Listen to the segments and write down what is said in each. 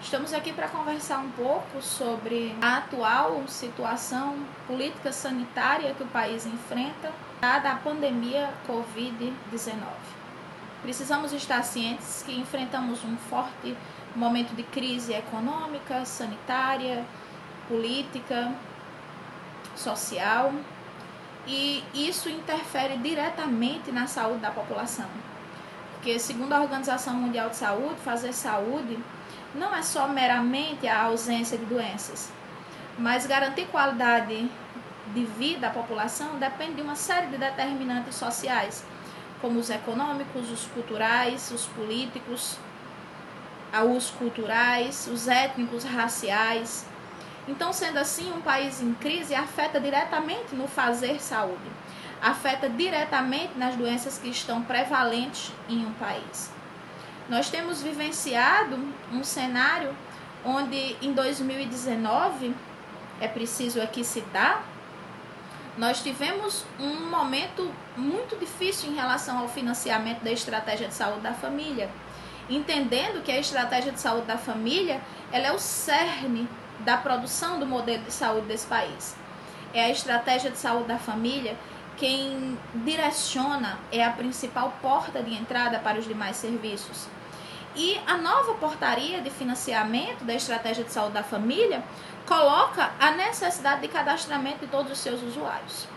Estamos aqui para conversar um pouco sobre a atual situação política sanitária que o país enfrenta, dada a pandemia Covid-19. Precisamos estar cientes que enfrentamos um forte momento de crise econômica, sanitária, política, social, e isso interfere diretamente na saúde da população. Porque, segundo a Organização Mundial de Saúde, fazer saúde não é só meramente a ausência de doenças, mas garantir qualidade de vida à população depende de uma série de determinantes sociais, como os econômicos, os culturais, os políticos, os culturais, os étnicos, raciais. Então, sendo assim, um país em crise afeta diretamente no fazer saúde, afeta diretamente nas doenças que estão prevalentes em um país. Nós temos vivenciado um cenário onde em 2019, é preciso aqui citar, nós tivemos um momento muito difícil em relação ao financiamento da estratégia de saúde da família, entendendo que a estratégia de saúde da família ela é o cerne da produção do modelo de saúde desse país. É a estratégia de saúde da família quem direciona, é a principal porta de entrada para os demais serviços. E a nova portaria de financiamento da estratégia de saúde da família coloca a necessidade de cadastramento de todos os seus usuários.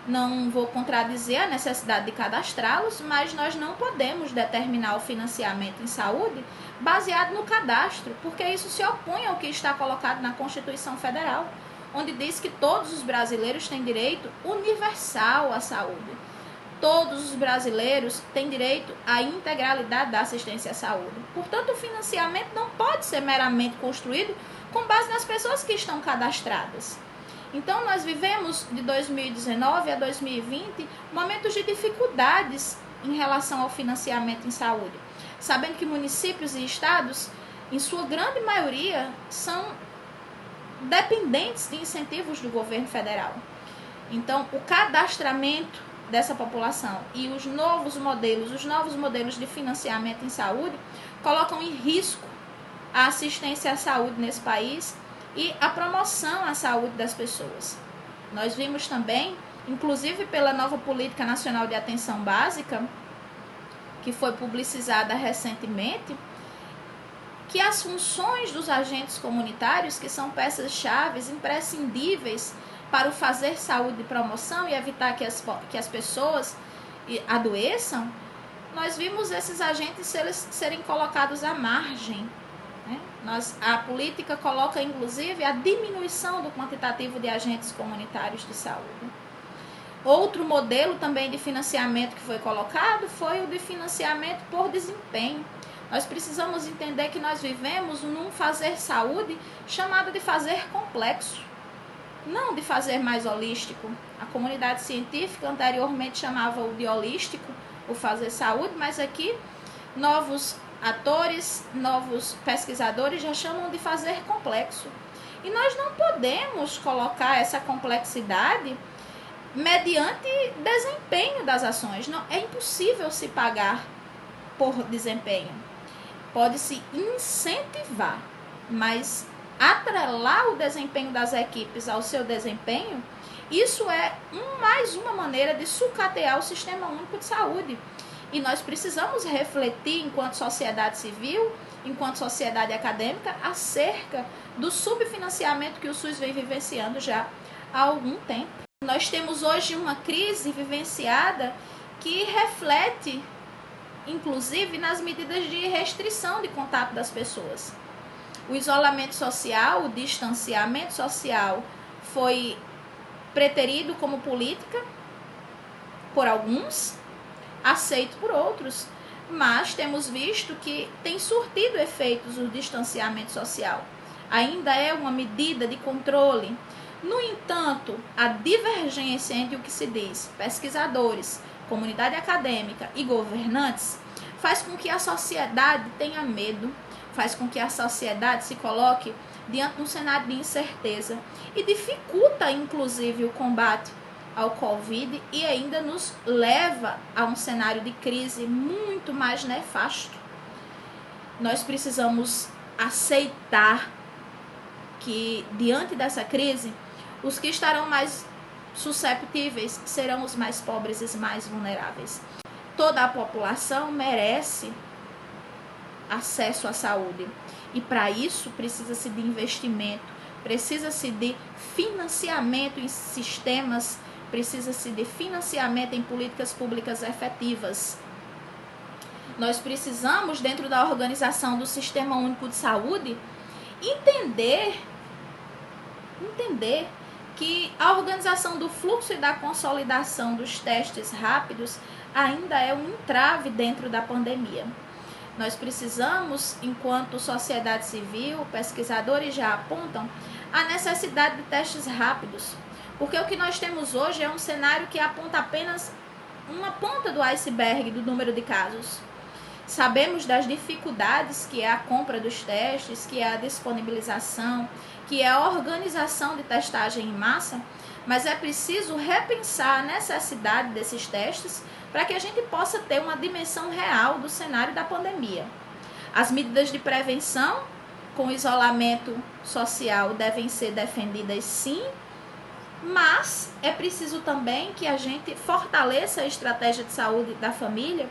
Não vou contradizer a necessidade de cadastrá-los, mas nós não podemos determinar o financiamento em saúde baseado no cadastro, porque isso se opõe ao que está colocado na Constituição Federal, onde diz que todos os brasileiros têm direito universal à saúde. Todos os brasileiros têm direito à integralidade da assistência à saúde. Portanto, o financiamento não pode ser meramente construído com base nas pessoas que estão cadastradas. Então, nós vivemos de 2019 a 2020 momentos de dificuldades em relação ao financiamento em saúde, sabendo que municípios e estados, em sua grande maioria, são dependentes de incentivos do governo federal. Então, o cadastramento dessa população e os novos modelos de financiamento em saúde colocam em risco a assistência à saúde nesse país e a promoção à saúde das pessoas. Nós vimos também, inclusive pela nova Política Nacional de Atenção Básica, que foi publicizada recentemente, que as funções dos agentes comunitários, que são peças-chave imprescindíveis para o fazer saúde de promoção e evitar que as pessoas adoeçam, nós vimos esses agentes serem colocados à margem. A política coloca, inclusive, a diminuição do quantitativo de agentes comunitários de saúde. Outro modelo também de financiamento que foi colocado foi o de financiamento por desempenho. Nós precisamos entender que nós vivemos num fazer saúde chamado de fazer complexo, não de fazer mais holístico. A comunidade científica anteriormente chamava-o de holístico, o fazer saúde, mas aqui novos atores, novos pesquisadores já chamam de fazer complexo. E nós não podemos colocar essa complexidade mediante desempenho das ações. Não, é impossível se pagar por desempenho. Pode-se incentivar, mas atrelar o desempenho das equipes ao seu desempenho, isso é mais uma maneira de sucatear o Sistema Único de Saúde. E nós precisamos refletir, enquanto sociedade civil, enquanto sociedade acadêmica, acerca do subfinanciamento que o SUS vem vivenciando já há algum tempo. Nós temos hoje uma crise vivenciada que reflete, inclusive, nas medidas de restrição de contato das pessoas. O isolamento social, o distanciamento social foi preterido como política por alguns, aceito por outros, mas temos visto que tem surtido efeitos o distanciamento social. Ainda é uma medida de controle. No entanto, a divergência entre o que se diz pesquisadores, comunidade acadêmica e governantes faz com que a sociedade tenha medo, faz com que a sociedade se coloque diante de um cenário de incerteza e dificulta, inclusive, o combate ao Covid e ainda nos leva a um cenário de crise muito mais nefasto. Nós precisamos aceitar que, diante dessa crise, os que estarão mais susceptíveis serão os mais pobres e os mais vulneráveis. Toda a população merece acesso à saúde. E para isso precisa-se de investimento, precisa-se de financiamento em sistemas, precisa-se de financiamento em políticas públicas efetivas. Nós precisamos, dentro da organização do Sistema Único de Saúde, entender que a organização do fluxo e da consolidação dos testes rápidos ainda é um entrave dentro da pandemia. Nós precisamos, enquanto sociedade civil, pesquisadores já apontam a necessidade de testes rápidos, porque o que nós temos hoje é um cenário que aponta apenas uma ponta do iceberg do número de casos. Sabemos das dificuldades que é a compra dos testes, que é a disponibilização, que é a organização de testagem em massa, mas é preciso repensar a necessidade desses testes para que a gente possa ter uma dimensão real do cenário da pandemia. As medidas de prevenção com isolamento social devem ser defendidas sim, mas é preciso também que a gente fortaleça a estratégia de saúde da família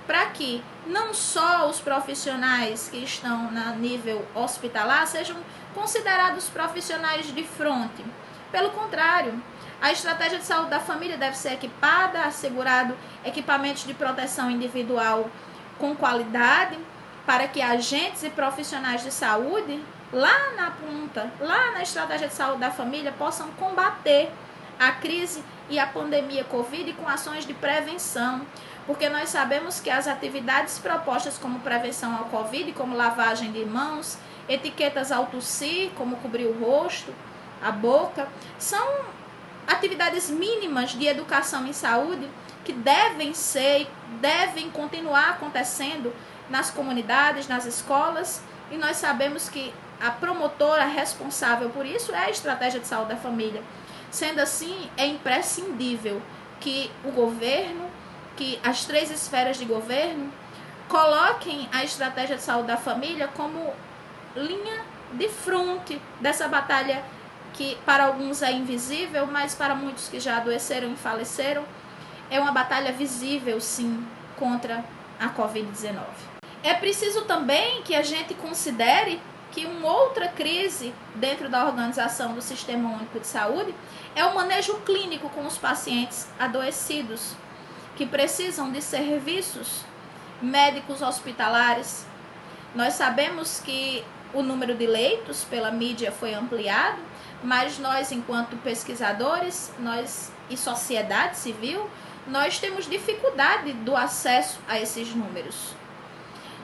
para que não só os profissionais que estão no nível hospitalar sejam considerados profissionais de fronte. Pelo contrário, a estratégia de saúde da família deve ser equipada, assegurado equipamentos de proteção individual com qualidade, para que agentes e profissionais de saúde, lá na ponta, lá na estratégia de saúde da família, possam combater a crise e a pandemia Covid com ações de prevenção. Porque nós sabemos que as atividades propostas como prevenção ao Covid, como lavagem de mãos, etiquetas ao tossir, como cobrir o rosto, a boca, são atividades mínimas de educação em saúde que devem continuar acontecendo nas comunidades, nas escolas, e nós sabemos que a promotora responsável por isso é a estratégia de saúde da família. Sendo assim, é imprescindível que o governo, que as 3 esferas de governo coloquem a estratégia de saúde da família como linha de fronte dessa batalha que para alguns é invisível, mas para muitos que já adoeceram e faleceram, é uma batalha visível, sim, contra a Covid-19. É preciso também que a gente considere que uma outra crise dentro da organização do Sistema Único de Saúde é o manejo clínico com os pacientes adoecidos, que precisam de serviços médicos hospitalares. Nós sabemos que o número de leitos pela mídia foi ampliado, mas nós, enquanto pesquisadores, nós e sociedade civil, nós temos dificuldade do acesso a esses números.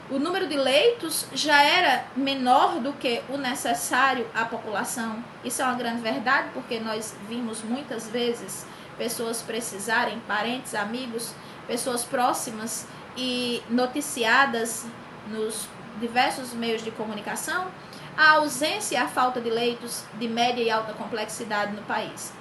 O número de leitos já era menor do que o necessário à população. Isso é uma grande verdade, porque nós vimos muitas vezes pessoas precisarem, parentes, amigos, pessoas próximas e noticiadas nos diversos meios de comunicação, a ausência e a falta de leitos de média e alta complexidade no país.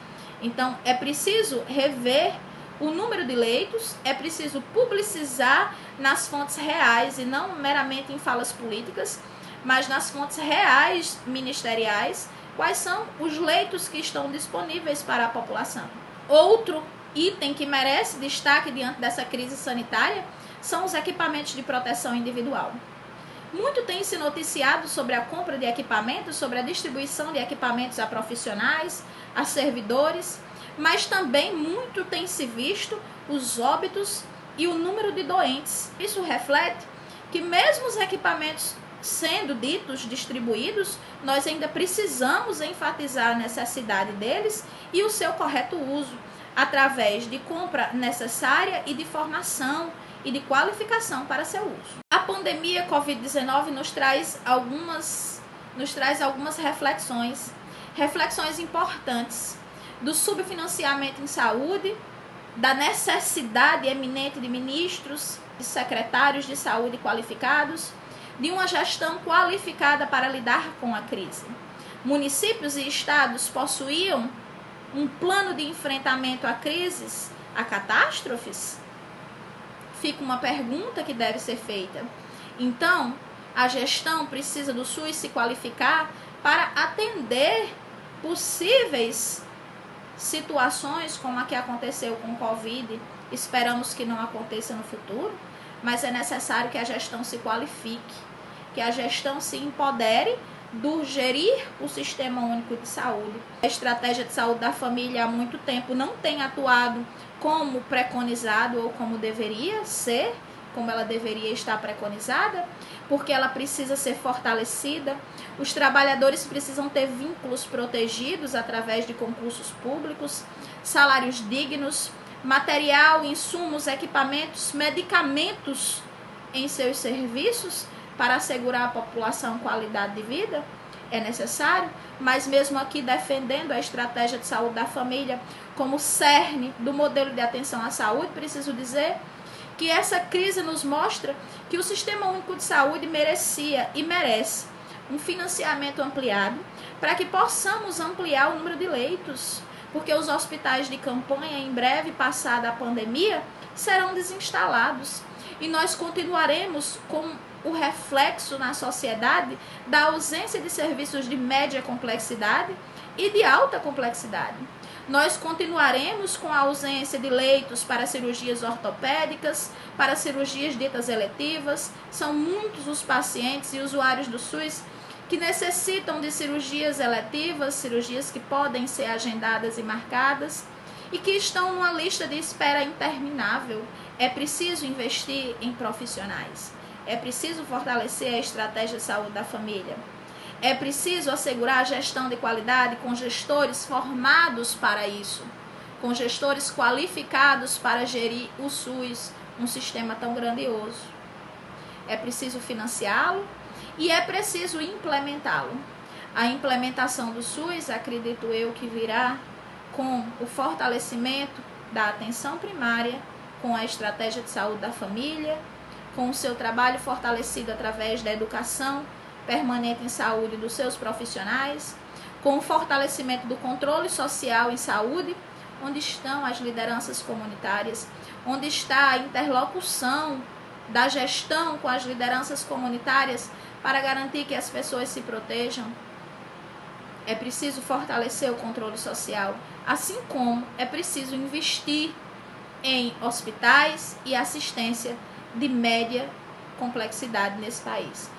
Então, é preciso rever o número de leitos, é preciso publicizar nas fontes reais e não meramente em falas políticas, mas nas fontes reais ministeriais, quais são os leitos que estão disponíveis para a população. Outro item que merece destaque diante dessa crise sanitária são os equipamentos de proteção individual. Muito tem se noticiado sobre a compra de equipamentos, sobre a distribuição de equipamentos a profissionais, a servidores, mas também muito tem se visto os óbitos e o número de doentes. Isso reflete que mesmo os equipamentos sendo ditos distribuídos, nós ainda precisamos enfatizar a necessidade deles e o seu correto uso, através de compra necessária e de formação e de qualificação para seu uso. A pandemia Covid-19 nos traz algumas reflexões importantes do subfinanciamento em saúde, da necessidade eminente de ministros e secretários de saúde qualificados, de uma gestão qualificada para lidar com a crise. Municípios e estados possuíam um plano de enfrentamento a crises, a catástrofes? Fica uma pergunta que deve ser feita. Então, A gestão precisa do SUS se qualificar para atender possíveis situações como a que aconteceu com o Covid. Esperamos que não aconteça no futuro, mas é necessário que a gestão se qualifique, que a gestão se empodere do gerir o Sistema Único de Saúde. A estratégia de saúde da família há muito tempo não tem atuado como preconizado ou como deveria ser, como ela deveria estar preconizada, porque ela precisa ser fortalecida. Os trabalhadores precisam ter vínculos protegidos através de concursos públicos, salários dignos, material, insumos, equipamentos, medicamentos em seus serviços para assegurar à população qualidade de vida. É necessário, mas mesmo aqui defendendo a estratégia de saúde da família como cerne do modelo de atenção à saúde, preciso dizer que essa crise nos mostra que o Sistema Único de Saúde merecia e merece um financiamento ampliado para que possamos ampliar o número de leitos, porque os hospitais de campanha, em breve, passada a pandemia, serão desinstalados e nós continuaremos com o reflexo na sociedade da ausência de serviços de média complexidade e de alta complexidade. Nós continuaremos com a ausência de leitos para cirurgias ortopédicas, para cirurgias ditas eletivas. São muitos os pacientes e usuários do SUS que necessitam de cirurgias eletivas, cirurgias que podem ser agendadas e marcadas, e que estão numa lista de espera interminável. É preciso investir em profissionais. É preciso fortalecer a estratégia de saúde da família. É preciso assegurar a gestão de qualidade com gestores formados para isso, com gestores qualificados para gerir o SUS, um sistema tão grandioso. É preciso financiá-lo e é preciso implementá-lo. A implementação do SUS, acredito eu, que virá com o fortalecimento da atenção primária, com a estratégia de saúde da família, com o seu trabalho fortalecido através da educação permanente em saúde dos seus profissionais, com o fortalecimento do controle social em saúde, onde estão as lideranças comunitárias, onde está a interlocução da gestão com as lideranças comunitárias para garantir que as pessoas se protejam. É preciso fortalecer o controle social, assim como é preciso investir em hospitais e assistência de média complexidade nesse país.